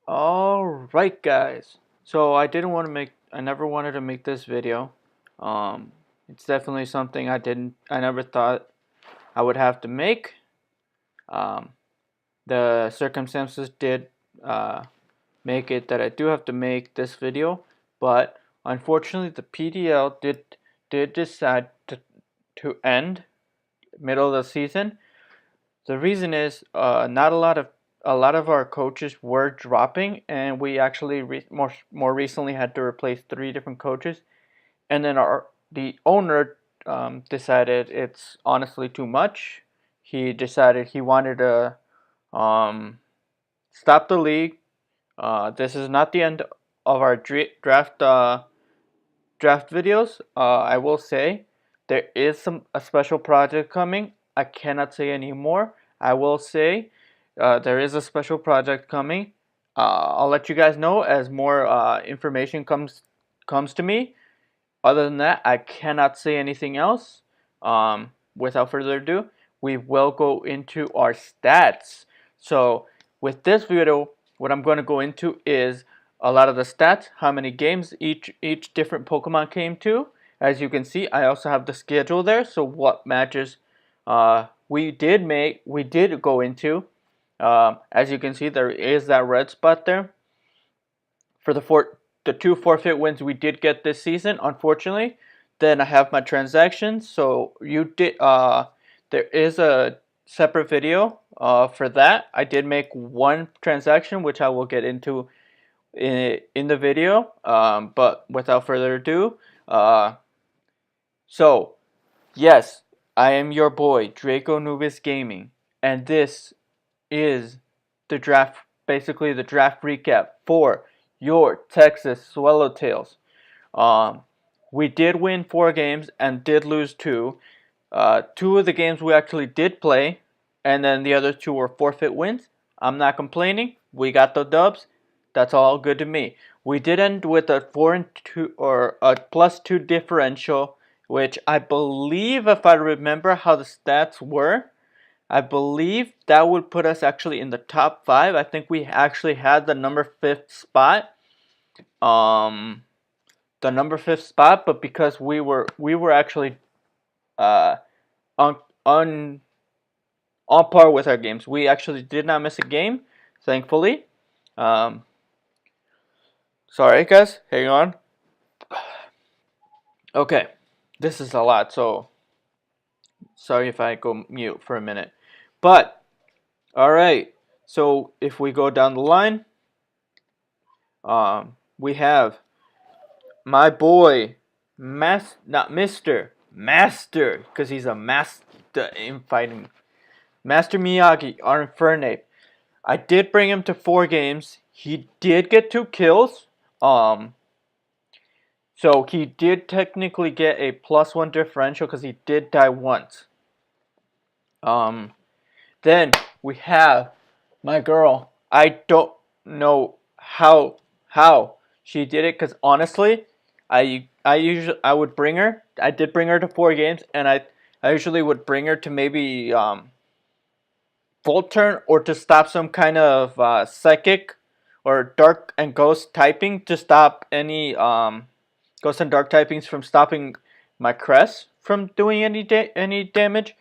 Alright guys, so I never wanted to make this video. It's definitely something I never thought I would have to make. Um, the circumstances did make it that I do have to make this video, but unfortunately the PDL did decide to end middle of the season. The reason is not a lot of our coaches were dropping, and we actually more recently had to replace 3 different coaches, and then the owner decided it's honestly too much. He decided he wanted to stop the league. This is not the end of our draft videos. I will say there is a special project coming. I cannot say anymore. I will say there is a special project coming. I'll let you guys know as more information comes to me. Other than that, I cannot say anything else. Without further ado, we will go into our stats. So with this video, what I'm going to go into is a lot of the stats, how many games each different Pokemon came to. As you can see, I also have the schedule there, so what matches we did go into. As you can see, there is that red spot there. For the 2 forfeit wins we did get this season, unfortunately. Then I have my transactions, so there is a separate video for that. I did make one transaction, which I will get into in the video, but without further ado, so yes, I am your boy Draco Nubis Gaming, and this is the draft, basically the draft recap for your Texas Swallowtails. Um, we did win 4 games and did lose 2. 2 of the games we actually did play, and then the other 2 were forfeit wins. I'm not complaining. We got the dubs. That's all good to me. We did end with a 4-2 or a +2 differential, which I believe, if I remember how the stats were, I believe that would put us actually in the top 5. I think we actually had the number 5th spot. The number 5th spot, but because we were actually on on par with our games. We actually did not miss a game, thankfully. Um, Sorry, guys. Hang on. Okay, this is a lot, so sorry if I go mute for a minute. But all right. So if we go down the line, we have my boy, not Mr. Master, because he's a master in fighting. Master Miyagi, our Infernape. I did bring him to 4 games. He did get 2 kills. So he did technically get a +1 differential because he did die once. Then we have my girl. I don't know how she did it, because honestly, I would bring her. I did bring her to 4 games, and I usually would bring her to maybe Volt Turn, or to stop some kind of psychic or dark and ghost typing, to stop any ghost and dark typings from stopping my crest from doing any damage.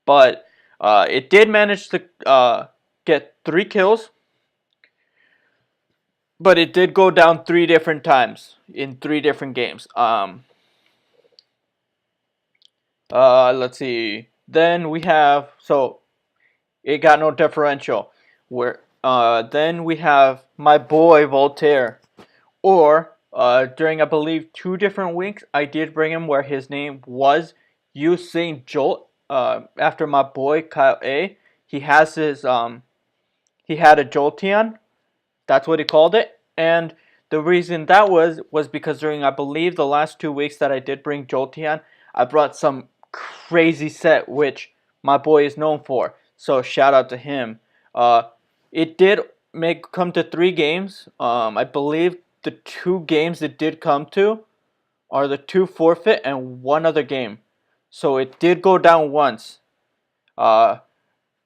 But it did manage to get 3 kills, but it did go down 3 different times in 3 different games. Let's see. Then we have, so it got no differential. Then we have my boy Voltaire, or during, I believe, 2 different weeks, I did bring him where his name was Usain Jolt. After my boy Kyle A, he has his he had a Jolteon. That's what he called it. And the reason that was because during, I believe, the last 2 weeks that I did bring Jolteon, I brought some crazy set which my boy is known for. So shout out to him. It did come to 3 games. I believe the 2 games it did come to are the 2 forfeit and 1 other game. So it did go down once.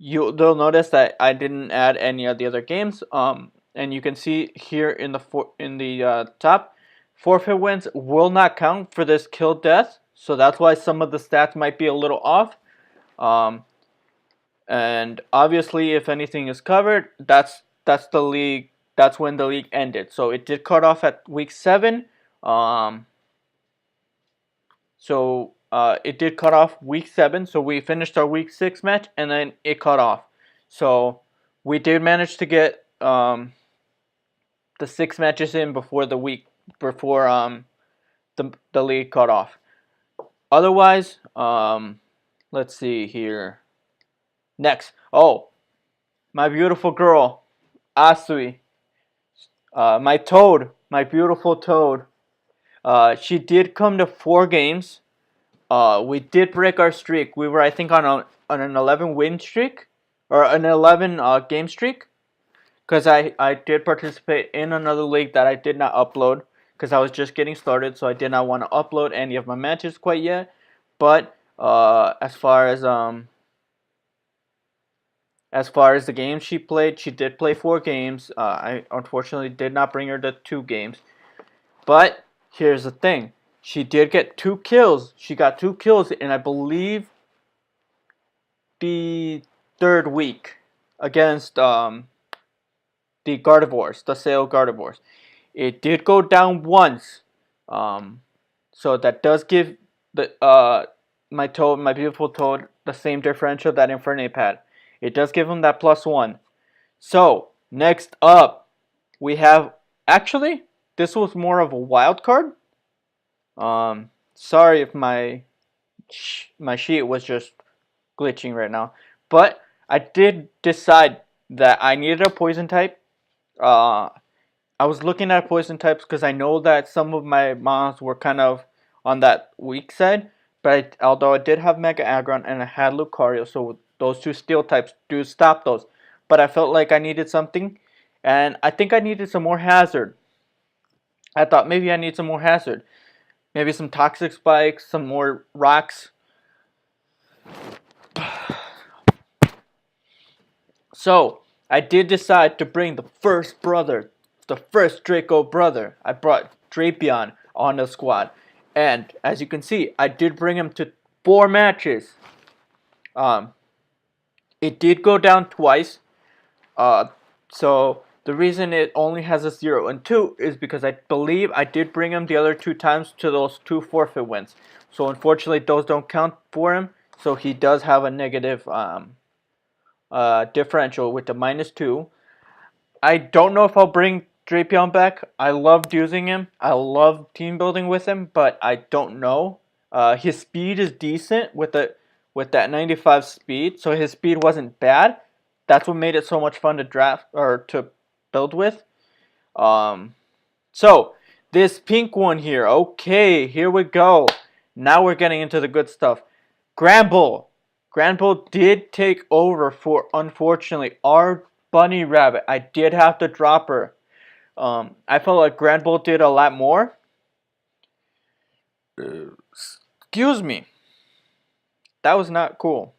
they'll notice that I didn't add any of the other games. And you can see here in the top, forfeit wins will not count for this kill death. So that's why some of the stats might be a little off. And obviously, if anything is covered, that's the league. That's when the league ended. So it did cut off at week 7. It did cut off week 7. So we finished our week 6 match, and then it cut off. So we did manage to get the 6 matches in before the league cut off. Otherwise, let's see here. Next, my beautiful girl, Asui, my toad, my beautiful toad. She did come to 4 games. We did break our streak. We were, I think, on an 11 win streak, or an 11 game streak. Because I did participate in another league that I did not upload. Because I was just getting started, so I did not want to upload any of my matches quite yet. But as far as the games she played, she did play 4 games. I unfortunately did not bring her to 2 games. But here's the thing. She did get 2 kills. She got 2 kills in, I believe, the 3rd week against the Gardevoirs, the Sale Gardevoirs. It did go down once. So that does give my beautiful toad, the same differential that Infernape had. It does give him that +1. So next up, we have, actually, this was more of a wild card. Sorry if my sheet was just glitching right now, but I did decide that I needed a poison type. I was looking at poison types because I know that some of my mons were kind of on that weak side, but although I did have Mega Aggron and I had Lucario, so those 2 steel types do stop those. But I felt like I needed something, and I think I needed some more hazard. I thought maybe I need some more hazard. Maybe some toxic spikes, some more rocks. So I did decide to bring the first Draco brother. I brought Drapion on the squad. And as you can see, I did bring him to 4 matches. It did go down twice. So the reason it only has a 0 and 2 is because I believe I did bring him the other 2 times to those 2 forfeit wins. So unfortunately, those don't count for him. So he does have a negative differential with the -2. I don't know if I'll bring Drapion back. I loved using him. I love team building with him, but I don't know. His speed is decent with that 95 speed, so his speed wasn't bad. That's what made it so much fun to draft or to build with. So this pink one here. Okay, here we go. Now we're getting into the good stuff. Granbull. Granbull did take over for, unfortunately, our bunny rabbit. I did have to drop her. I felt like Granbull did a lot more. Excuse me. That was not cool.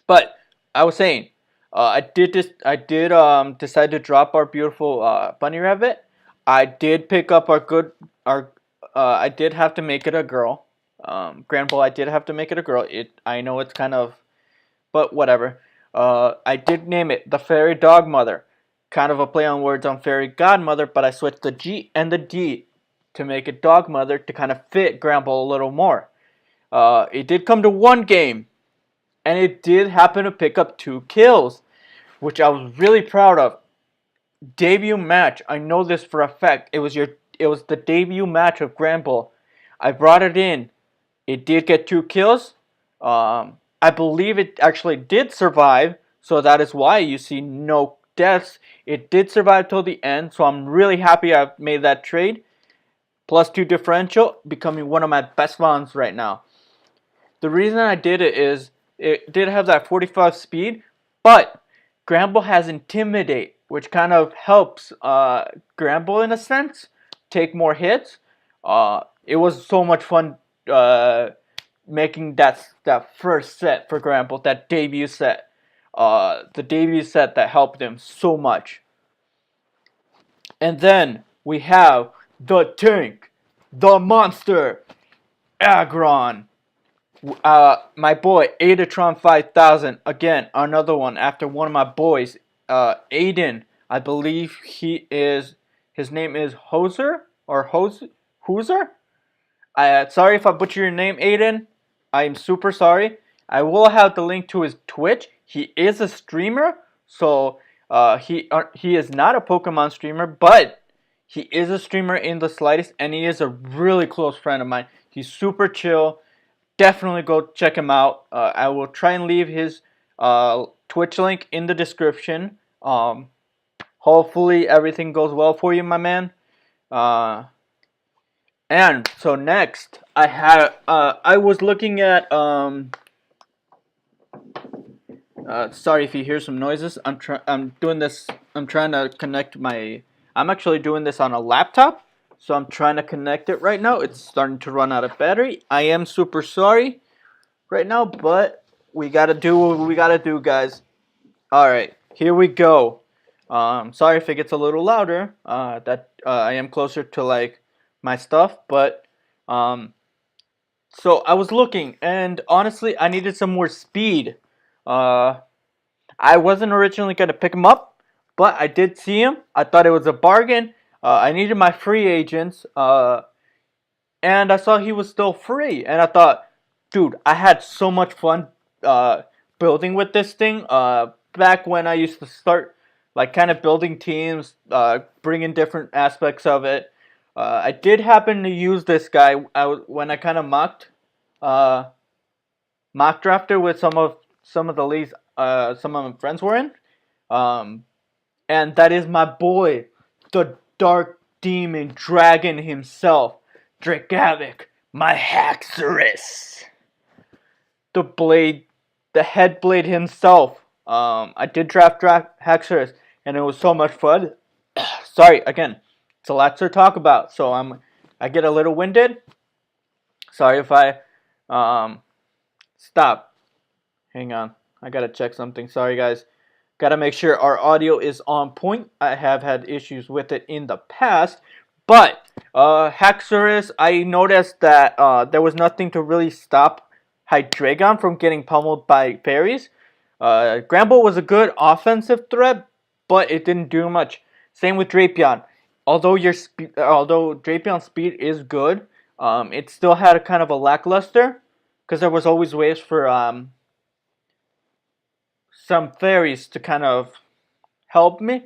But I was saying, I did decide to drop our beautiful bunny rabbit. I did pick up I did have to make it a girl. Granbull, I did have to make it a girl. I know it's kind of, but whatever. I did name it the Fairy Dog Mother. Kind of a play on words on Fairy Godmother, but I switched the G and the D to make it Dog Mother to kind of fit Granbull a little more. It did come to 1 game, and it did happen to pick up 2 kills, which I was really proud of. Debut match. I know this for a fact. It was the debut match of Granbull. I brought it in. It did get 2 kills. I believe it actually did survive, so that is why you see no deaths. It did survive till the end, so I'm really happy I made that trade. +2 differential, becoming one of my best mons right now. The reason I did it is it did have that 45 speed, but Granbull has Intimidate, which kind of helps Granbull in a sense take more hits. It was so much fun making that first set for Granbull, that debut set. the debut set that helped him so much. And then we have the tank, the monster, Agron. My boy, Adatron 5000. Again, another one after one of my boys, Aiden. I believe his name is Hoser or Hoser. Sorry if I butcher your name, Aiden. I'm super sorry. I will have the link to his Twitch. He is a streamer, so he is not a Pokemon streamer, but he is a streamer in the slightest, and he is a really close friend of mine. He's super chill. Definitely go check him out. I will try and leave his Twitch link in the description. Hopefully everything goes well for you, my man. And so next, I was looking at sorry if you hear some noises. I'm doing this. I'm trying to connect my. I'm actually doing this on a laptop, so I'm trying to connect it right now. It's starting to run out of battery. I am super sorry right now, but we gotta do what we gotta do, guys. All right, here we go. Sorry if it gets a little louder. I am closer to like my stuff, but so I was looking, and honestly, I needed some more speed. I wasn't originally gonna pick him up, but I did see him. I thought it was a bargain. I needed my free agents, and I saw he was still free, and I thought, dude, I had so much fun building with this thing. Back when I used to start, like, kind of building teams, bringing different aspects of it. I did happen to use this guy when I kind of mock drafted with some of the leagues some of my friends were in, and that is my boy, the Dark Demon Dragon himself, Dragavik, my Haxorus, the head blade himself. I did draft Haxorus, and it was so much fun. Sorry, again, it's a lot to talk about, so I get a little winded. Sorry if I stop. Hang on, I gotta check something. Sorry, guys. Gotta make sure our audio is on point. I have had issues with it in the past, but Haxorus, I noticed that there was nothing to really stop Hydreigon from getting pummeled by fairies. Gramble was a good offensive threat, but it didn't do much. Same with Drapion. Although Drapion's speed is good, it still had a kind of a lackluster, because there was always ways for some fairies to kind of help me.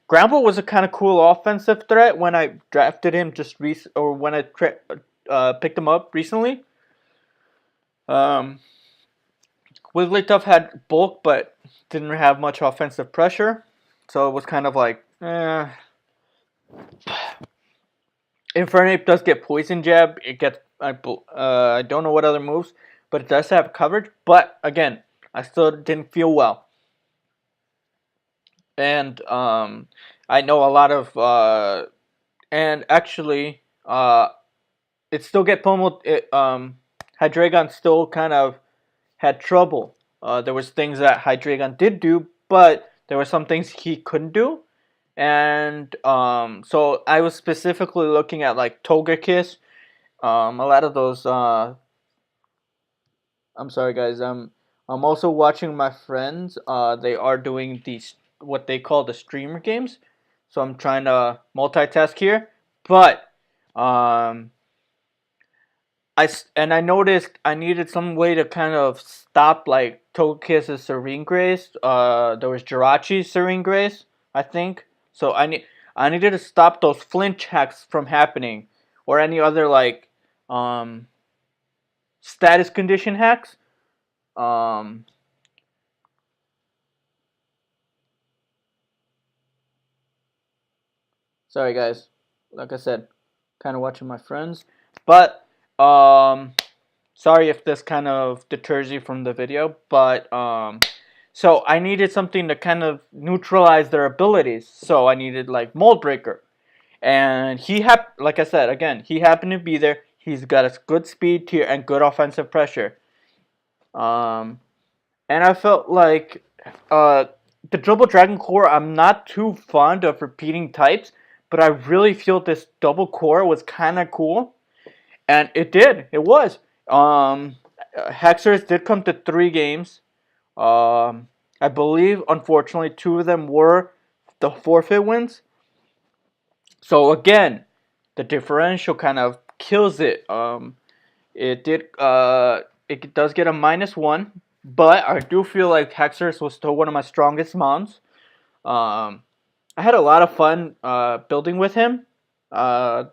Gramble was a kind of cool offensive threat when I drafted him when I picked him up recently. Wigglytuff had bulk, but didn't have much offensive pressure, so it was kind of like, Infernape does get Poison Jab. It gets I don't know what other moves, but it does have coverage. But again, I still didn't feel well. And I know a lot of and actually it still get pummeled. Hydreigon still kind of had trouble. There was things that Hydreigon did do, but there were some things he couldn't do. And so I was specifically looking at like Togekiss. A lot of those. I'm sorry, guys. I'm also watching my friends. They are doing these what they call the streamer games. So I'm trying to multitask here, but I noticed I needed some way to kind of stop like Togekiss's Serene Grace. There was Jirachi's Serene Grace, I think. So I needed to stop those flinch hacks from happening, or any other like status condition hacks. Sorry, guys. Like I said, kind of watching my friends, but sorry if this kind of deters you from the video, but so I needed something to kind of neutralize their abilities. So I needed like Mold Breaker, and like I said again, he happened to be there. He's got a good speed tier and good offensive pressure. And I felt like the Double Dragon Core, I'm not too fond of repeating types, but I really feel this double core was kind of cool, and it did. It was. Hexers did come to 3 games. I believe, unfortunately, 2 of them were the forfeit wins. So again, the differential kind of kills it. It did. It does get a -1, but I do feel like Hexers was still one of my strongest mons. Um, I had a lot of fun building with him. Uh,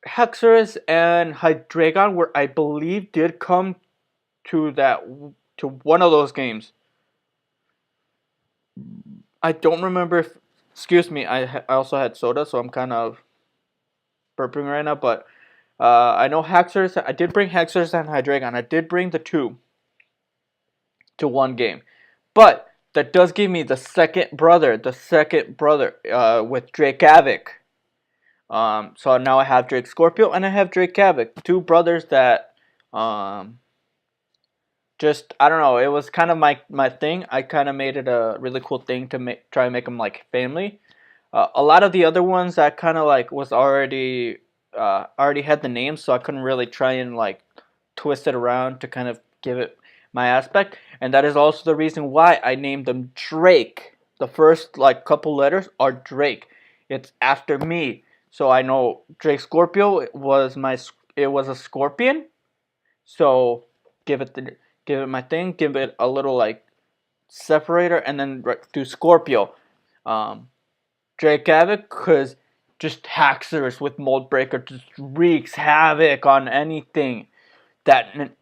Hexers and Hydreigon were, I believe, did come to one of those games. I don't remember if. Excuse me. I also had soda, so I'm kind of burping right now. But I know Hexers. I did bring Hexers and Hydreigon. I did bring the 2 to 1 game, but that does give me the second brother. With Drake Havoc. So now I have Drake Scorpio and I have Drake Havoc, 2 brothers that just, I don't know, it was kind of my thing. I kind of made it a really cool thing to try and make them like family. A lot of the other ones that kind of like was already had the name, so I couldn't really try and like twist it around to kind of give it my aspect. And that is also the reason why I named them Drake. The first like couple letters are Drake. It's after me. So I know Drake Scorpio was a scorpion. So give it my thing, give it a little like separator, and then do Scorpio. Drake Havoc, because just Haxorus with Mold Breaker just wreaks havoc on anything. That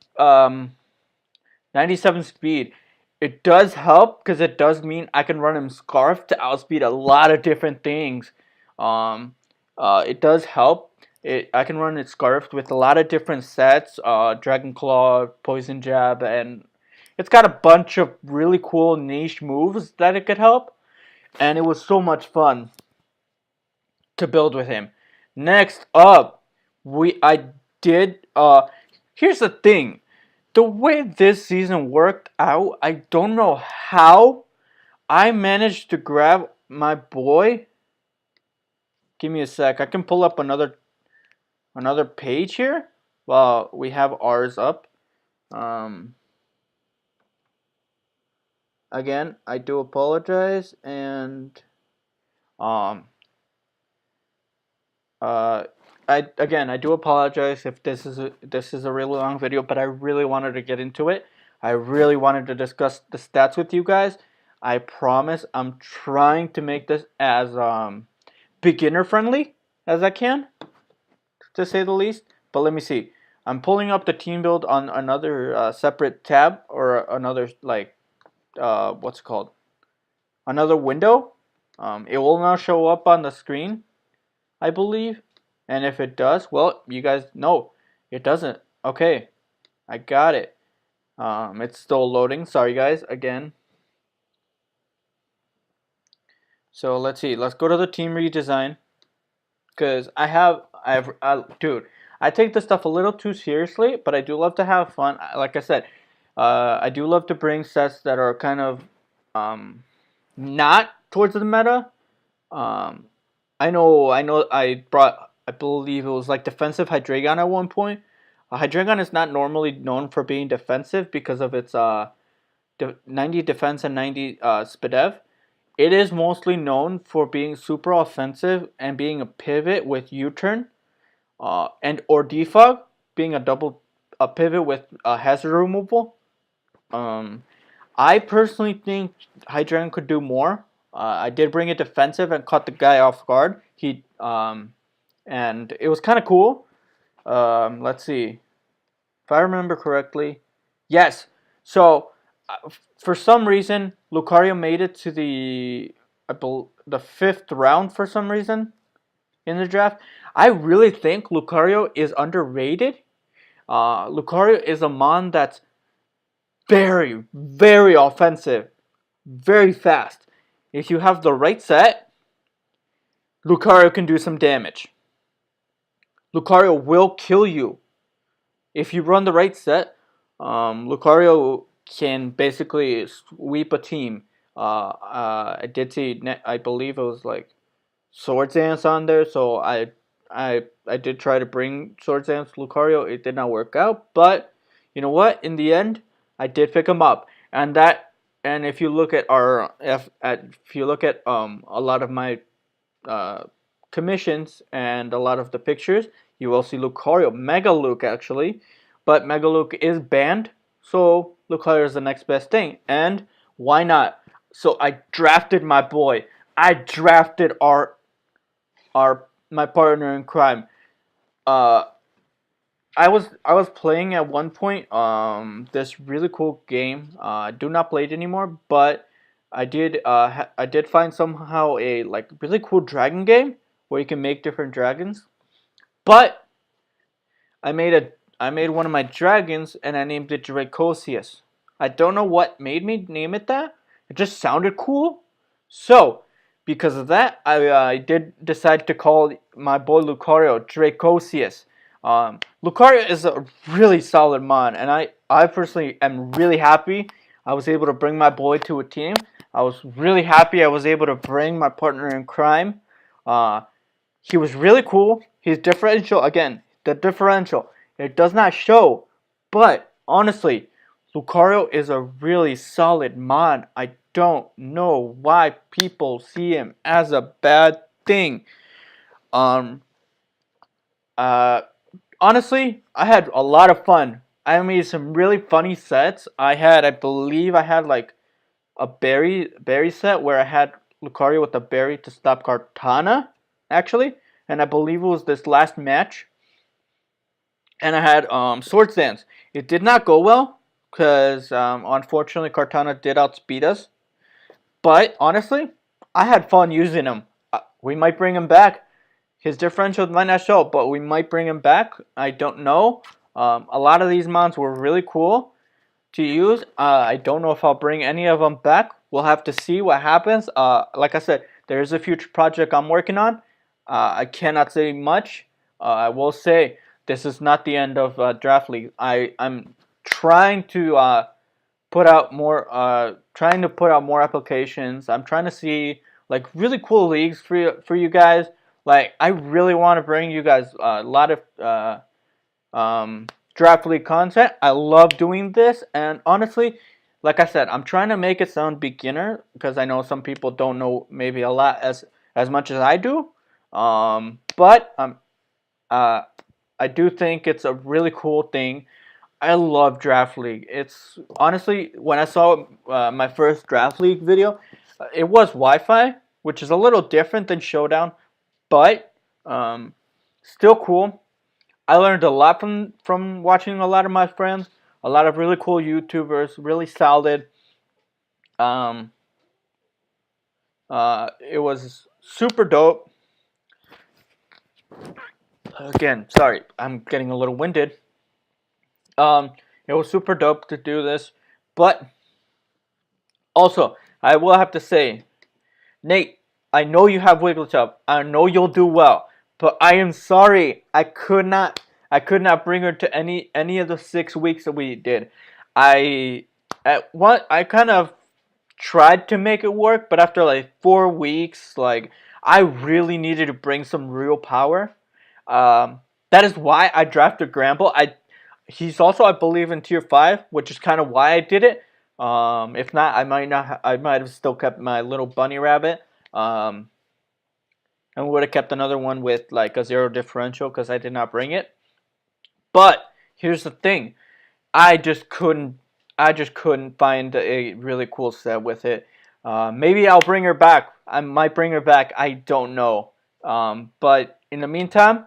97 speed, it does help because it does mean I can run him Scarf to outspeed a lot of different things. It does help. I can run it Scarf with a lot of different sets, Dragon Claw, Poison Jab, and it's got a bunch of really cool niche moves that it could help. And it was so much fun to build with him. Next up, I did. Here's the thing. The way this season worked out, I don't know how I managed to grab my boy. Give me a sec. I can pull up another page here while we have ours up. Again, I do apologize, and I do apologize if this is a really long video, but I really wanted to get into it. I really wanted to discuss the stats with you guys. I promise I'm trying to make this as beginner friendly as I can, to say the least. But let me see. I'm pulling up the team build on another separate tab, or another like what's it called? Another window. It will now show up on the screen, I believe. And if it does, well, you guys know. It doesn't. Okay, I got it. It's still loading. Sorry, guys, again. So let's see. Let's go to the team redesign. Because dude, I take this stuff a little too seriously, but I do love to have fun. Like I said, I do love to bring sets that are kind of not towards the meta. I know I brought, I believe it was like defensive Hydreigon at one point. Hydreigon is not normally known for being defensive because of its 90 defense and 90 Spadev. It is mostly known for being super offensive and being a pivot with U-turn, and or defog, being a pivot with hazard removal. I personally think Hydreigon could do more. I did bring it defensive and caught the guy off guard. And it was kind of cool. Let's see, if I remember correctly. Yes. So for some reason, Lucario made it to the 5th round for some reason in the draft. I really think Lucario is underrated. Lucario is a mon that's very, very offensive, very fast. If you have the right set, Lucario can do some damage. Lucario will kill you. If you run the right set, Lucario can basically sweep a team. I did see, I believe it was like Swords Dance on there, so I did try to bring Swords Dance Lucario. It did not work out, but you know what? In the end, I did pick him up, and if you look at if you look at a lot of my uh, commissions and a lot of the pictures, you will see Lucario, Mega Luke actually, but Mega Luke is banned, so Lucario is the next best thing, and why not? So I drafted my boy. I drafted our my partner in crime. Uh, I was playing at one point this really cool game. I do not play it anymore, but I did find somehow a like really cool dragon game where you can make different dragons. But I made a I made one of my dragons and I named it Dracosius. I don't know what made me name it that. It just sounded cool. So because of that, I did decide to call my boy Lucario Dracosius. Lucario is a really solid mod, and I personally am really happy I was able to bring my boy to a team. I was really happy I was able to bring my partner in crime. Uh, he was really cool. He's differential. Again, the differential. It does not show. But, honestly, Lucario is a really solid mod. I don't know why people see him as a bad thing. Um, uh, Honestly, I had a lot of fun. I made some really funny sets. I believe I had like a berry set where I had Lucario with a berry to stop Kartana, actually, and I believe it was this last match. And I had Swords Dance. It did not go well because unfortunately Kartana did outspeed us. But honestly, I had fun using him. We might bring him back. His differential might not show, but we might bring him back. I don't know. A lot of these mods were really cool to use. I don't know if I'll bring any of them back. We'll have to see what happens. Like I said, there is a future project I'm working on. I cannot say much. I will say this is not the end of Draft League. I'm trying to trying to put out more applications. I'm trying to see like really cool leagues for you guys. Like I really want to bring you guys a lot of draft league content. I love doing this, and honestly, like I said, I'm trying to make it sound beginner because I know some people don't know maybe a lot as much as I do. But I do think it's a really cool thing. I love Draft League. It's honestly, when I saw my first Draft League video, it was Wi-Fi, which is a little different than Showdown, but still cool. I learned a lot from watching a lot of my friends, a lot of really cool YouTubers, really solid. Um, it was super dope. Again, sorry, I'm getting a little winded. It was super dope to do this, but also I will have to say, Nate, I know you have Wigglytuff. I know you'll do well, but I am sorry I could not bring her to any of the 6 weeks that we did. I I kind of tried to make it work, but after like 4 weeks, like I really needed to bring some real power. That is why I drafted Gramble. He's also I believe in tier 5, which is kind of why I did it. If not, I might have still kept my little bunny rabbit. And would have kept another one with like a 0 differential because I did not bring it. But here's the thing, I just couldn't find a really cool set with it. Maybe I'll bring her back. I might bring her back. I don't know. But in the meantime,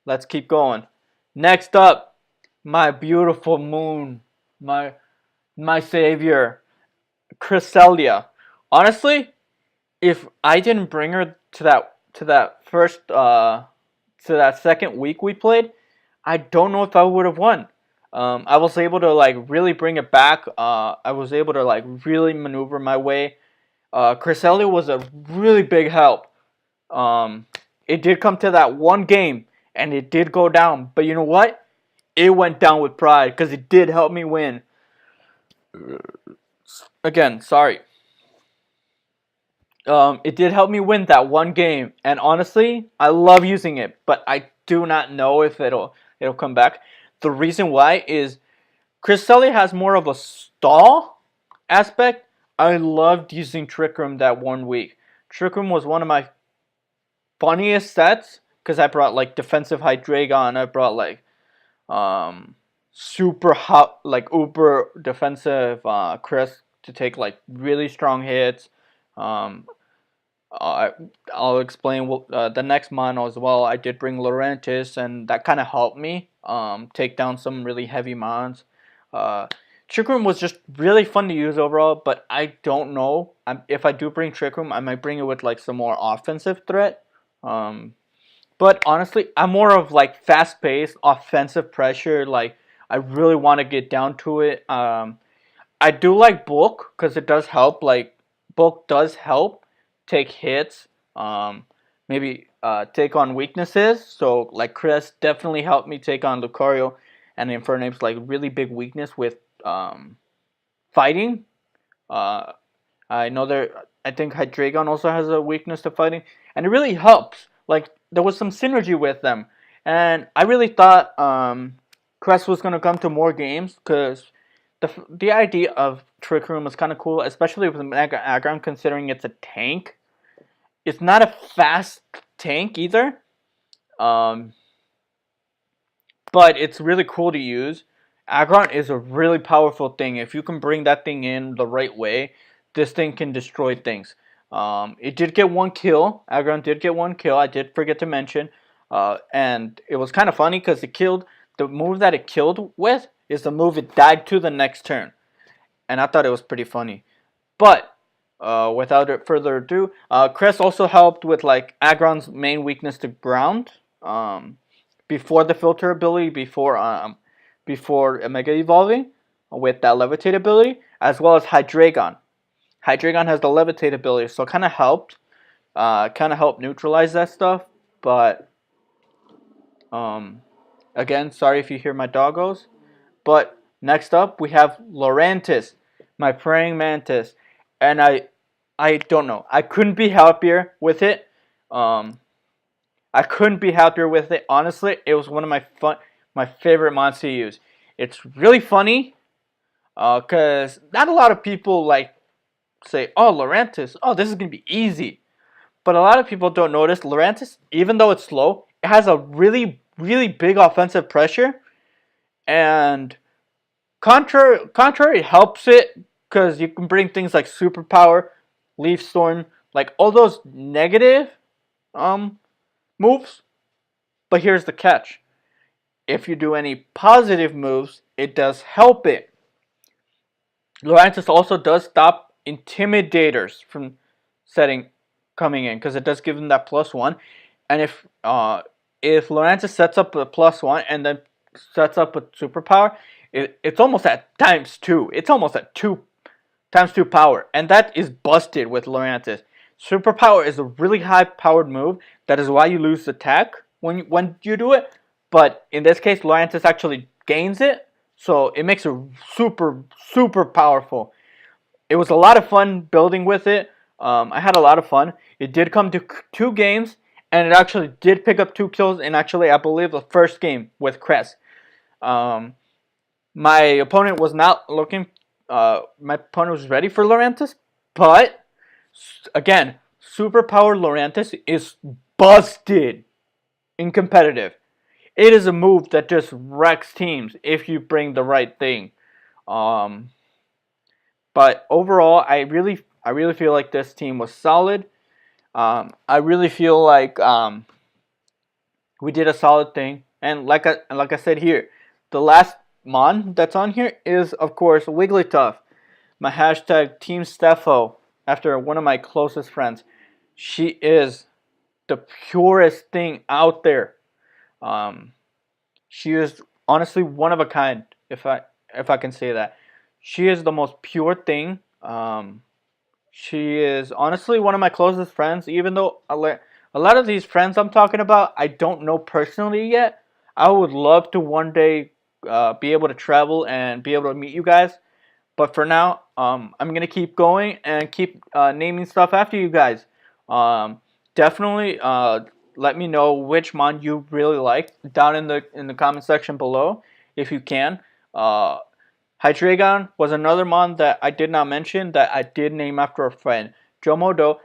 let's keep going. Next up, my beautiful moon, my savior, Cresselia. Honestly, if I didn't bring her to that first to that second week we played, I don't know if I would have won. I was able to like really bring it back. I was able to like really maneuver my way. Cresselia was a really big help. It did come to that one game and it did go down, but you know what? It went down with pride because it did help me win. Again, sorry. It did help me win that one game, and honestly, I love using it, but I do not know if it'll come back. The reason why is Chris Sully has more of a stall aspect. I loved using Trick Room that one week. Trick Room was one of my funniest sets because I brought like defensive Hydreigon. I brought like super hot, like uber defensive Chris to take like really strong hits. Um, uh, I'll explain the next mono as well. I did bring Laurentis, and that kind of helped me take down some really heavy mons. Uh, Trick Room was just really fun to use overall, but I don't know if I do bring Trick Room, I might bring it with like some more offensive threat. Um, but honestly, I'm more of like fast paced, offensive pressure. Like I really want to get down to it. I do like bulk because it does help. Like bulk does help take hits. Maybe take on weaknesses. So like Chris definitely helped me take on Lucario and Infernape's like really big weakness with fighting. Uh, I know there. I think Hydreigon also has a weakness to fighting, and it really helps. Like there was some synergy with them, and I really thought Crest was gonna come to more games because the idea of Trick Room is kind of cool, especially with Mega Aggron, considering it's a tank. It's not a fast tank either, um, but it's really cool to use. Aggron is a really powerful thing. If you can bring that thing in the right way, this thing can destroy things. It did get one kill. Aggron did get one kill. I did forget to mention. And it was kind of funny because it killed. The move that it killed with is the move it died to the next turn. And I thought it was pretty funny. But without further ado, Crest also helped with like Aggron's main weakness to ground. Before the filter ability, before Mega Evolving, with that levitate ability, as well as Hydreigon. Hydreigon has the levitate ability, so it kind of helped neutralize that stuff. But again, sorry if you hear my doggos. But next up, we have Laurentis, my praying mantis, and I don't know. I couldn't be happier with it. I couldn't be happier with it. Honestly, it was one of my favorite mons to use. It's really funny, cause not a lot of people like say, "Oh, Laurentis, oh, this is gonna be easy," but a lot of people don't notice Laurentis, even though it's slow, it has a really big offensive pressure, and contrary helps it because you can bring things like superpower, leaf storm, like all those negative moves. But here's the catch: if you do any positive moves, it does help it. Laurentis also does stop intimidators from setting coming in because it does give them that +1. And if Laurentis sets up a +1 and then sets up a superpower, it's almost at ×2. It's almost at ×2 power, and that is busted with Laurentis. Superpower is a really high powered move. That is why you lose attack when you do it. But in this case, Laurentis actually gains it, so it makes it super powerful. It was a lot of fun building with it. I had a lot of fun. It did come to 2 games, and it actually did pick up 2 kills in actually, I believe, the first game with Crest. My opponent was not looking. My opponent was ready for Laurentis, but again, superpower Laurentis is busted in competitive. It is a move that just wrecks teams if you bring the right thing. But overall, I really feel like this team was solid. I really feel like we did a solid thing. And like I said here, the last mon that's on here is of course Wigglytuff, my hashtag Team Steffo, after one of my closest friends. She is the purest thing out there. She is honestly one of a kind, if I can say that. She is the most pure thing. She is honestly one of my closest friends, even though a lot of these friends I'm talking about I don't know personally yet. I would love to one day be able to travel and be able to meet you guys, But for now, I'm gonna keep going and keep naming stuff after you guys. Definitely let me know which mon you really like down in the comment section below if you can. Hydreigon was another mon that I did not mention that I did name after a friend. Jomodo,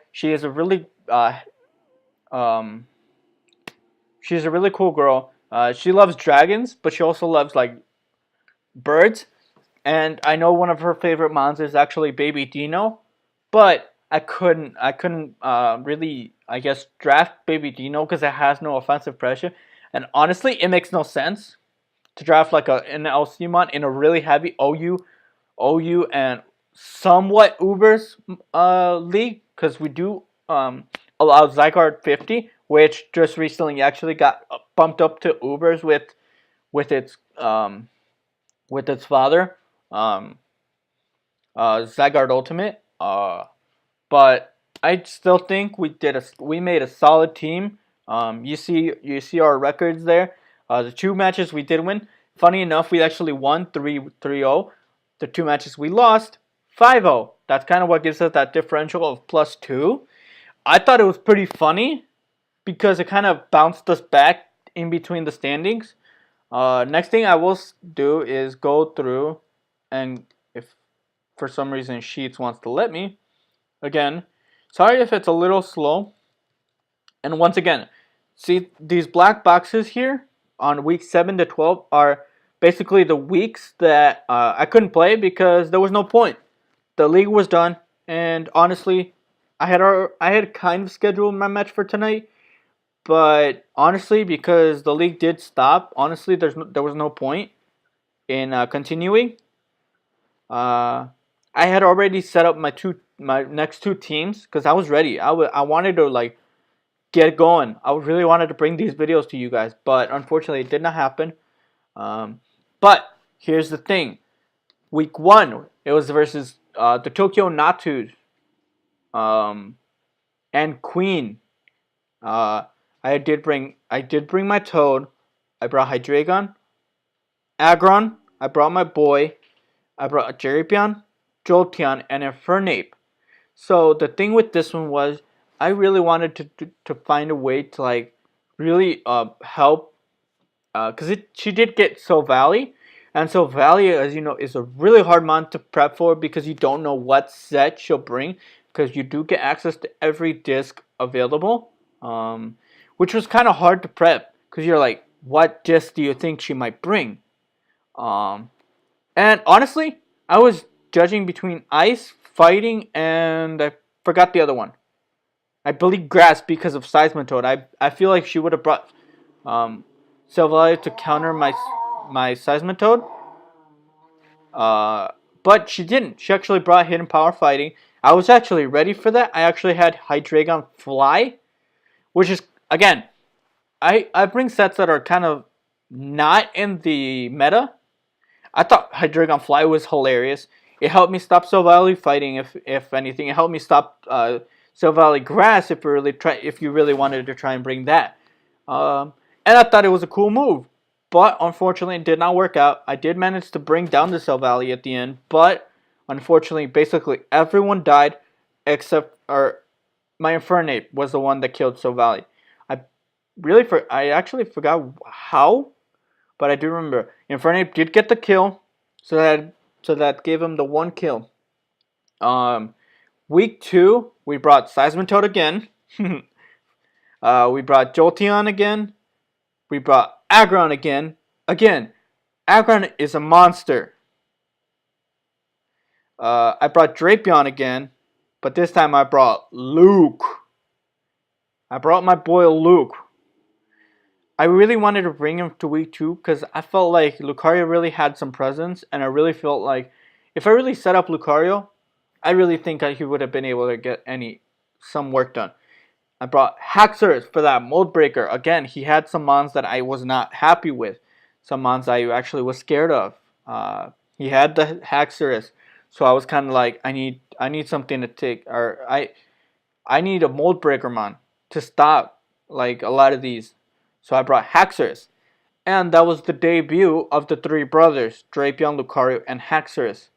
um, she's a really cool girl. She loves dragons, but she also loves like birds. And I know one of her favorite mons is actually Baby Dino, but I couldn't really, I guess, draft Baby Dino because it has no offensive pressure. And honestly, it makes no sense to draft like an LC mon in a really heavy OU and somewhat Ubers league because we do allow Zygarde 50, which just recently actually got bumped up to Ubers with its with its father, um, Zygarde Ultimate. But I still think we made a solid team. You see our records there. The two matches we did win. Funny enough, we actually won 3-0. The two matches we lost 5-0. That's kind of what gives us that differential of +2. I thought it was pretty funny because it kind of bounced us back in between the standings. Next thing I will do is go through, and if for some reason Sheets wants to let me, again, sorry if it's a little slow. And once again, see these black boxes here on week 7 to 12 are basically the weeks that I couldn't play because there was no point. The league was done, and honestly, I had kind of scheduled my match for tonight, but honestly, because the league did stop, honestly, there was no point in continuing. Uh, I had already set up my next two teams because I was ready. I wanted to like get going. I really wanted to bring these videos to you guys, but unfortunately, it did not happen. But here's the thing: week 1, it was versus the Tokyo Natus and Queen. Uh, I did bring my Toad. I brought Hydreigon, Aggron. I brought my boy. I brought Jeripion, Jolteon, and Infernape. So the thing with this one was, I really wanted to find a way to like really help because she did get Silvally, and Silvally, as you know, is a really hard mon to prep for because you don't know what set she'll bring because you do get access to every disc available, which was kind of hard to prep because you're like, what disc do you think she might bring? Um, and honestly, I was judging between ice, fighting, and I forgot the other one. I believe grass because of Seismitoad. I feel like she would have brought um, Silvally to counter my Seismitoad. But she didn't. She actually brought Hidden Power Fighting. I was actually ready for that. I actually had Hydreigon Fly, which is, again, I bring sets that are kind of not in the meta. I thought Hydreigon Fly was hilarious. It helped me stop Silvally fighting, if anything. It helped me stop Silvally Grass if you really wanted to try and bring that. And I thought it was a cool move. But unfortunately, it did not work out. I did manage to bring down the Silvally at the end. But unfortunately, basically everyone died except my Infernape was the one that killed Silvally. I actually forgot how, but I do remember Infernape did get the kill, so that gave him the one kill. Week 2, we brought Seismitoad again. We brought Jolteon again. We brought Aggron again. Again, Aggron is a monster. I brought Drapion again, but this time I brought Luke. I brought my boy Luke. I really wanted to bring him to week 2 because I felt like Lucario really had some presence, and I really felt like if I really set up Lucario, I really think that he would have been able to get some work done. I brought Haxorus for that mold breaker. Again, he had some mons that I was not happy with. Some mons I actually was scared of. He had the Haxorus, so I was kind of like, I need something to take, or I need a mold breaker mon to stop like a lot of these. So I brought Haxorus, and that was the debut of the three brothers, Drapion, Lucario, and Haxorus.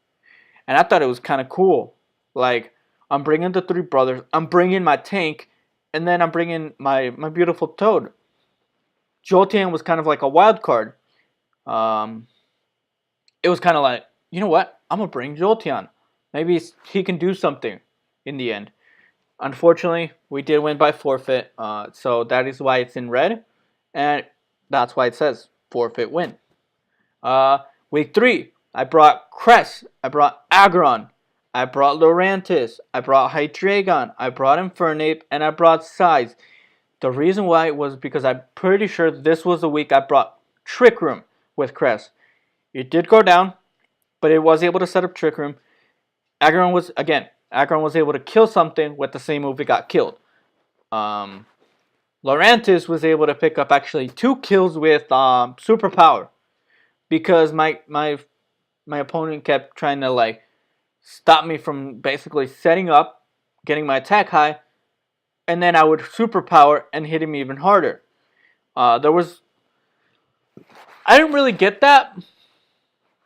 and I thought it was kind of cool. Like, I'm bringing the three brothers, I'm bringing my tank, and then I'm bringing my beautiful Toad. Jolteon was kind of like a wild card. Um, it was kind of like, you know what? I'm gonna bring Jolteon. Maybe he can do something in the end. Unfortunately, we did win by forfeit, so that is why it's in red, and that's why it says forfeit win. Week 3, I brought Cress, I brought Aggron, I brought Lurantis, I brought Hydreigon, I brought Infernape, and I brought Size. The reason why was because I'm pretty sure this was the week I brought Trick Room with Cress. It did go down, but it was able to set up Trick Room. Aggron was able to kill something with the same move it got killed. Lurantis was able to pick up actually 2 kills with Superpower because my opponent kept trying to like stop me from basically setting up, getting my attack high, and then I would Superpower and hit him even harder. I didn't really get that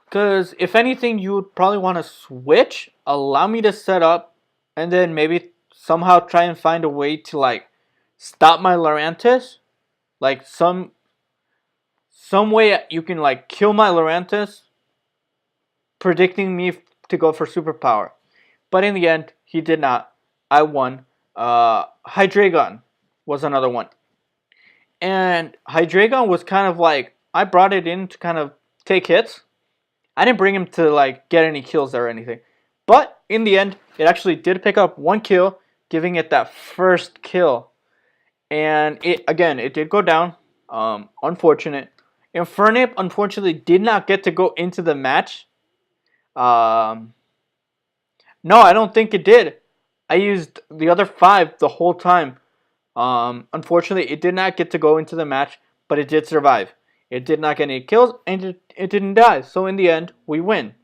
because if anything, you would probably want to switch, allow me to set up, and then maybe somehow try and find a way to like stop my Lurantis, like some way you can like kill my Lurantis, predicting me to go for Superpower. But in the end, he did not. I won. Hydreigon was another one. And Hydreigon was kind of like, I brought it in to kind of take hits. I didn't bring him to like get any kills or anything. But in the end, it actually did pick up 1 kill, giving it that first kill. And it did go down. Unfortunate. Infernape unfortunately did not get to go into the match. No, I don't think it did. I used the other 5 the whole time. Unfortunately, it did not get to go into the match, but it did survive. It did not get any kills, and it didn't die. So in the end, we win.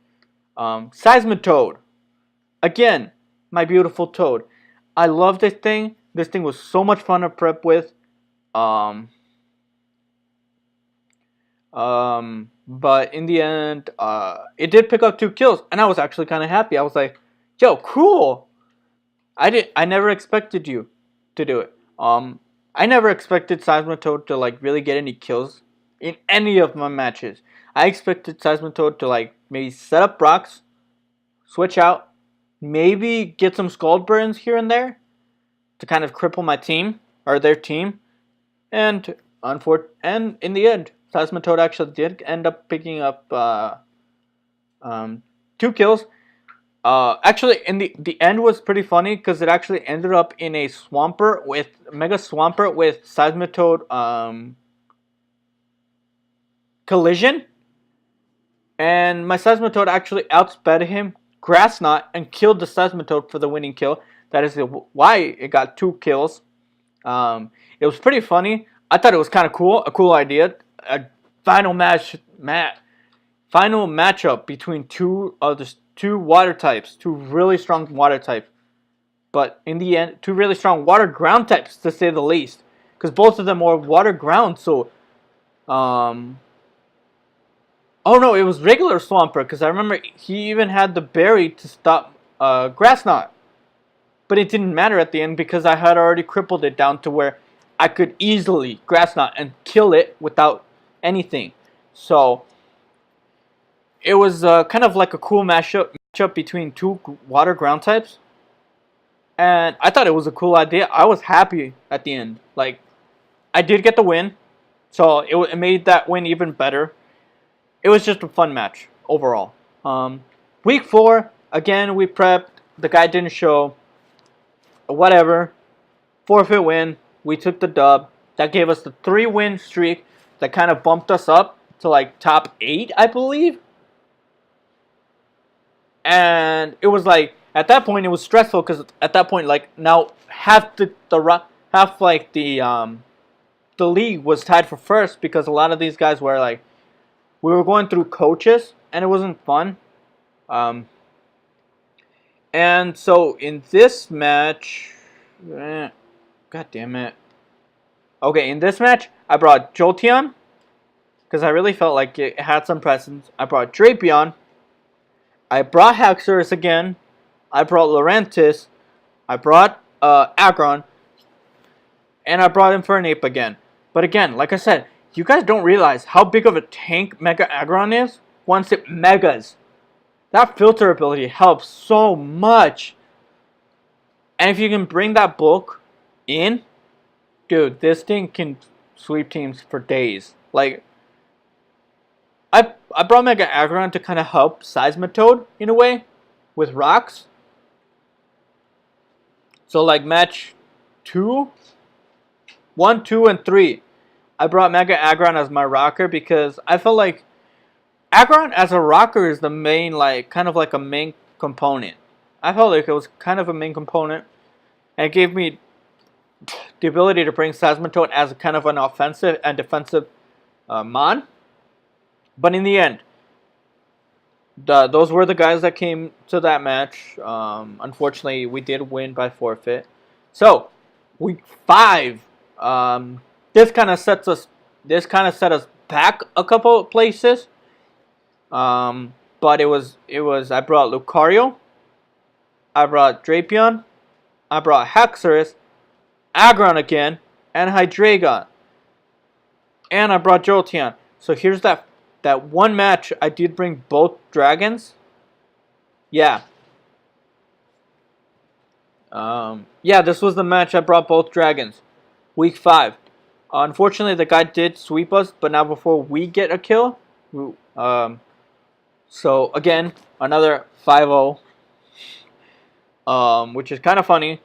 Seismitoad. Again, my beautiful Toad. I love this thing. This thing was so much fun to prep with. But in the end, it did pick up 2 kills, and I was actually kind of happy. I was like, "Yo, cool!" I never expected you to do it. I never expected Seismitoad to like really get any kills in any of my matches. I expected Seismitoad to like maybe set up Brock's, switch out, maybe get some Scald Burns here and there to kind of cripple my team or their team, and in the end, Seismitoad actually did end up picking up 2 kills. Actually, in the end was pretty funny because it actually ended up in a Mega Swampert with Seismitoad collision, and my Seismitoad actually outsped him, Grass Knot, and killed the Seismitoad for the winning kill. That is why it got 2 kills. It was pretty funny. I thought it was kind of cool, a cool idea. A final matchup between two water types, 2 really strong water types. But in the end, 2 really strong water ground types, to say the least, because both of them are water ground. So, oh no, it was regular Swampert, because I remember he even had the berry to stop Grass Knot. But it didn't matter at the end because I had already crippled it down to where I could easily Grass Knot and kill it without anything. So it was kind of like a cool matchup between 2 water ground types. And I thought it was a cool idea. I was happy at the end. Like, I did get the win. So it made that win even better. It was just a fun match overall. Week 4, again, we prepped. The guy didn't show. Whatever. Forfeit win. We took the dub. That gave us the 3-win streak that kind of bumped us up to like top 8, I believe. And it was like, at that point it was stressful because at that point, like, now half the league was tied for first because a lot of these guys were like, we were going through coaches and it wasn't fun. And so in this match, god damn it. Okay, in this match, I brought Jolteon because I really felt like it had some presence. I brought Drapion, I brought Hexorus again. I brought Laurentis. I brought Aggron. And I brought Infernape again. But again, like I said, you guys don't realize how big of a tank Mega Aggron is once it megas. That filter ability helps so much. And if you can bring that bulk in, dude, this thing can sweep teams for days. Like, I brought Mega Aggron to kind of help Seismitoad in a way with rocks. So like match 2, 1, 2, and 3, I brought Mega Aggron as my rocker because I felt like Aggron as a rocker is the main, like, kind of like a main component. I felt like it was kind of a main component. And it gave me the ability to bring Seismitoad as kind of an offensive and defensive mon. But in the end, those were the guys that came to that match. Unfortunately, we did win by forfeit. So, week 5, this kind of set us back a couple of places. But it was I brought Lucario, I brought Drapion, I brought Hexorus, Aggron again, and Hydreigon. And I brought Jolteon. So here's that one match I did bring both dragons. Yeah. Yeah, this was the match I brought both dragons. Week 5. Unfortunately, the guy did sweep us, but now before we get a kill, so again, another 5-0, which is kind of funny.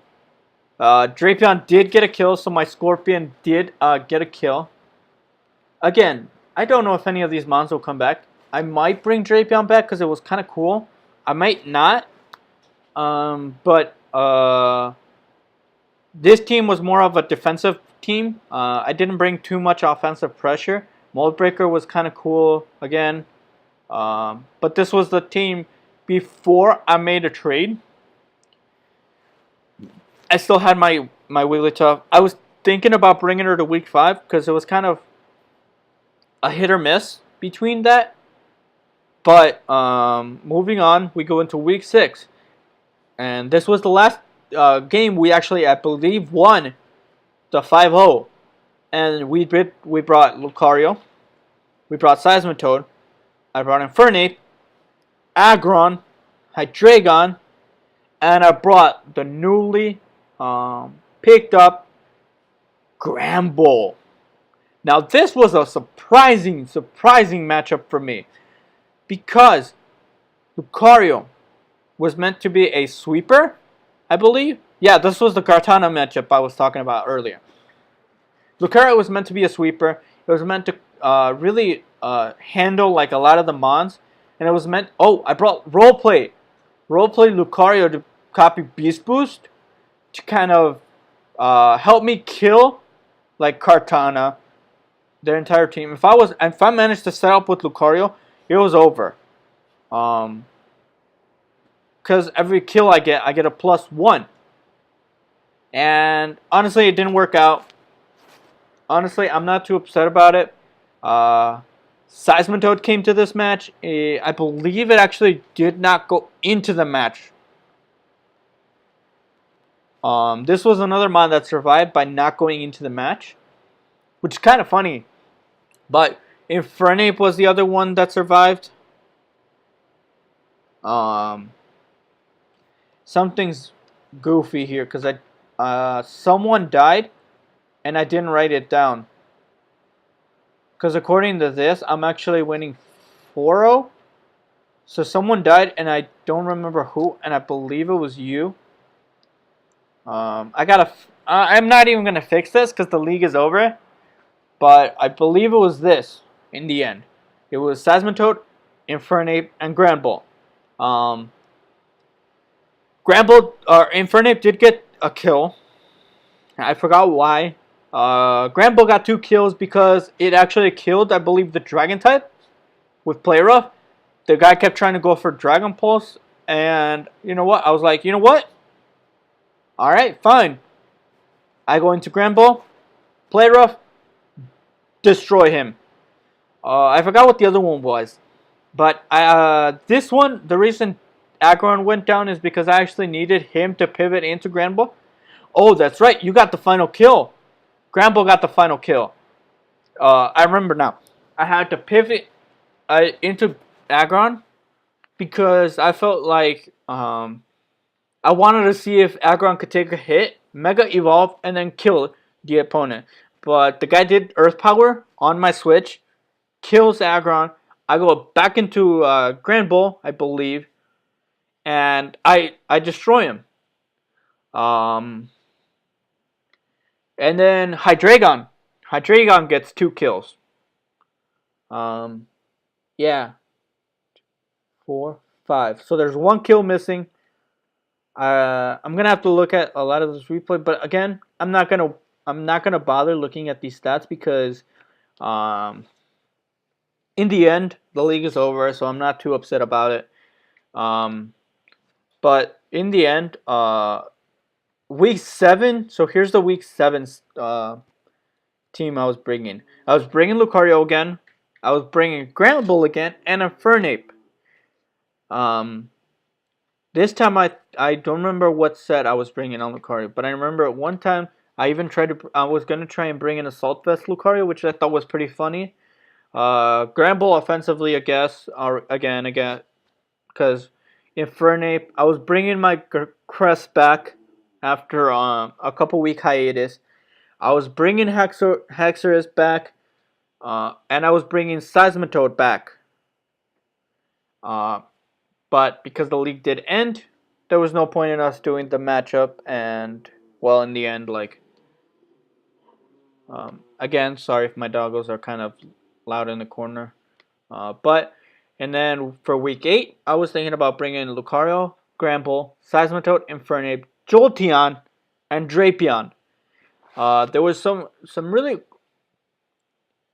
Drapion did get a kill, so my Scorpion did get a kill. Again, I don't know if any of these mons will come back. I might bring Drapion back because it was kind of cool. I might not. But this team was more of a defensive team. I didn't bring too much offensive pressure. Mold Breaker was kind of cool again. But this was the team before I made a trade. I still had my Wigglytuff. I was thinking about bringing her to week 5 because it was kind of a hit or miss between that. But moving on, we go into week 6. And this was the last game we actually, I believe, won the 5-0. And we brought Lucario. We brought Seismitoad. I brought Infernape, Aggron, Hydreigon, and I brought the newly picked up Gramble. Now this was a surprising matchup for me because Lucario was meant to be a sweeper, I believe. Yeah, this was the Kartana matchup I was talking about earlier. Lucario was meant to be a sweeper. It was meant to really handle like a lot of the mons, and it was meant. Oh, I brought roleplay Lucario to copy Beast Boost to kind of help me kill like Kartana, their entire team. If I managed to set up with Lucario, it was over. Because every kill I get a +1. And honestly, it didn't work out. Honestly, I'm not too upset about it. Seismitoad came to this match. I believe it actually did not go into the match. This was another mod that survived by not going into the match, which is kind of funny. But Infernape was the other one that survived. Something's goofy here because someone died and I didn't write it down. Because according to this, I'm actually winning 4-0. So someone died and I don't remember who, and I believe it was you. I'm not even gonna fix this because the league is over. But I believe it was this in the end. It was Seismitoad, Infernape, and Granbull. Infernape did get a kill. I forgot why. Granbull got 2 kills because it actually killed, I believe, the Dragon type with Play Rough. The guy kept trying to go for Dragon Pulse, and you know what? I was like, you know what? Alright, fine. I go into Granbull, Play Rough, destroy him. I forgot what the other one was. But this one, the reason Aggron went down is because I actually needed him to pivot into Granbull. Oh, that's right. You got the final kill. Granbull got the final kill. I remember now. I had to pivot into Aggron because I felt like I wanted to see if Aggron could take a hit, Mega Evolve, and then kill the opponent. But the guy did Earth Power on my Switch, kills Aggron. I go back into Granbull, I believe, and I destroy him. Um, and then Hydreigon. Hydreigon gets 2 kills. Yeah, 4, 5. So there's 1 kill missing. I'm gonna have to look at a lot of this replay, but again, I'm not gonna bother looking at these stats because, um, in the end, the league is over, so I'm not too upset about it. Um, but in the end, week 7. So here's the week 7 team I was bringing. I was bringing Lucario again. I was bringing Granbull again and Infernape. Um, This time I don't remember what set I was bringing on Lucario, but I remember at one time I was gonna try and bring in Assault Vest Lucario, which I thought was pretty funny. Granbull offensively, I guess, or again, because Infernape, I was bringing my Crest back after a couple week hiatus. I was bringing Hexorus back, and I was bringing Seismitoad back. Uh, But because the league did end, there was no point in us doing the matchup. And, well, in the end, again, sorry if my doggos are kind of loud in the corner. And then for week 8, I was thinking about bringing Lucario, Granbull, Seismitoad, Infernape, Jolteon, and Drapion. There was some really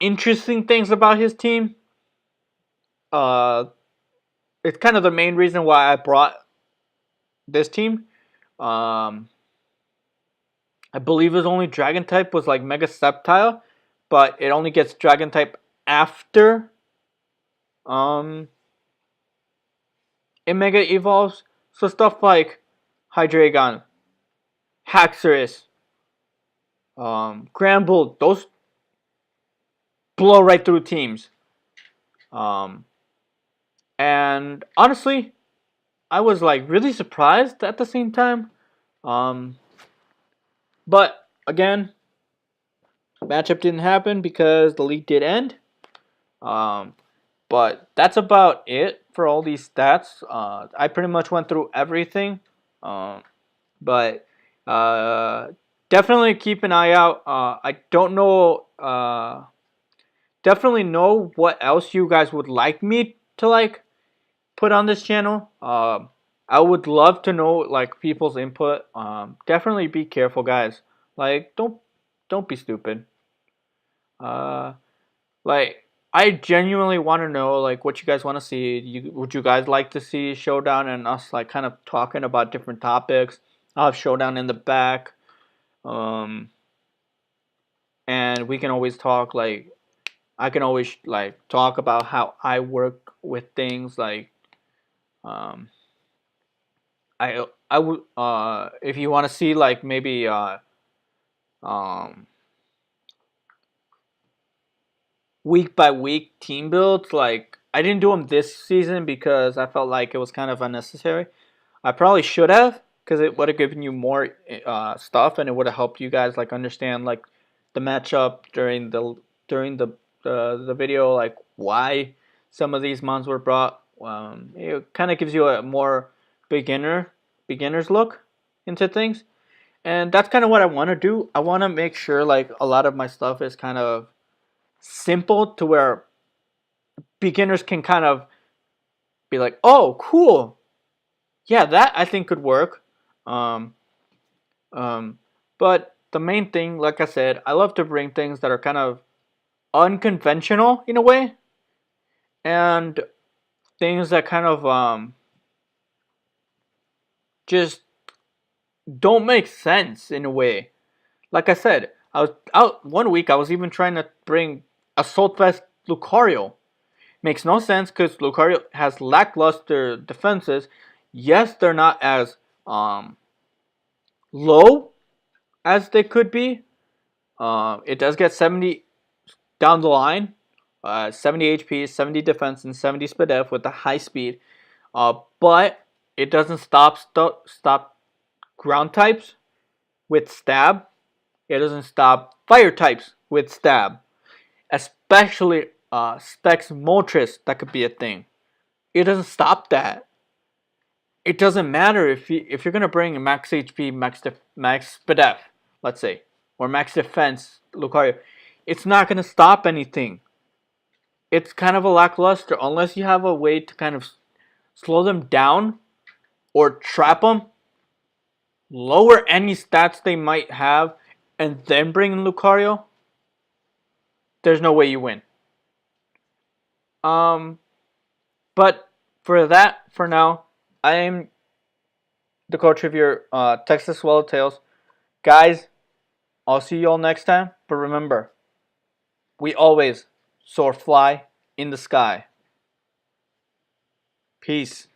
interesting things about his team. It's kind of the main reason why I brought this team. Um, I believe his only dragon type was like Mega Sceptile, but it only gets dragon type after it Mega evolves. So stuff like Hydreigon, Haxorus, Granbull, those blow right through teams. Um, and honestly, I was like really surprised at the same time. But again, matchup didn't happen because the league did end. But that's about it for all these stats. I pretty much went through everything. But definitely keep an eye out. I don't know. Definitely know what else you guys would like me to put on this channel. I would love to know people's input. Definitely be careful, guys. Don't be stupid. Uh, I genuinely want to know what you guys want to see. Would you guys like to see Showdown and us kind of talking about different topics? I'll have Showdown in the back, and we can always talk. I can always talk about how I work with things. Um, I would if you want to see maybe um week by week team builds. I didn't do them this season because I felt like it was kind of unnecessary. I probably should have because it would have given you more stuff and it would have helped you guys understand the matchup during the video, why some of these mons were brought. It kind of gives you a more beginner's look into things, and that's kind of what I want to do. I want to make sure a lot of my stuff is kind of simple to where beginners can kind of be like, oh, cool, yeah, that I think could work. Um, but the main thing, like I said, I love to bring things that are kind of unconventional in a way, and things that kind of just don't make sense in a way. Like I said, I was out one week. I was even trying to bring Assault Vest Lucario, Makes no sense because Lucario has lackluster defenses. Yes, they're not as low as they could be. It does get 70 down the line, 70 HP, 70 defense, and 70 speed F with the high speed. But it doesn't stop ground types with stab. It doesn't stop fire types with stab. Especially Specs Moltres, that could be a thing. It doesn't stop that. It doesn't matter if you're gonna bring max HP, max speed F, let's say, or max defense Lucario. It's not gonna stop anything. It's kind of a lackluster unless you have a way to kind of slow them down or trap them, lower any stats they might have, and then bring in Lucario. There's no way you win. But for now, I am the coach of your Texas Swallowtails. Guys, I'll see you all next time. But remember, we always soar fly in the sky. Peace.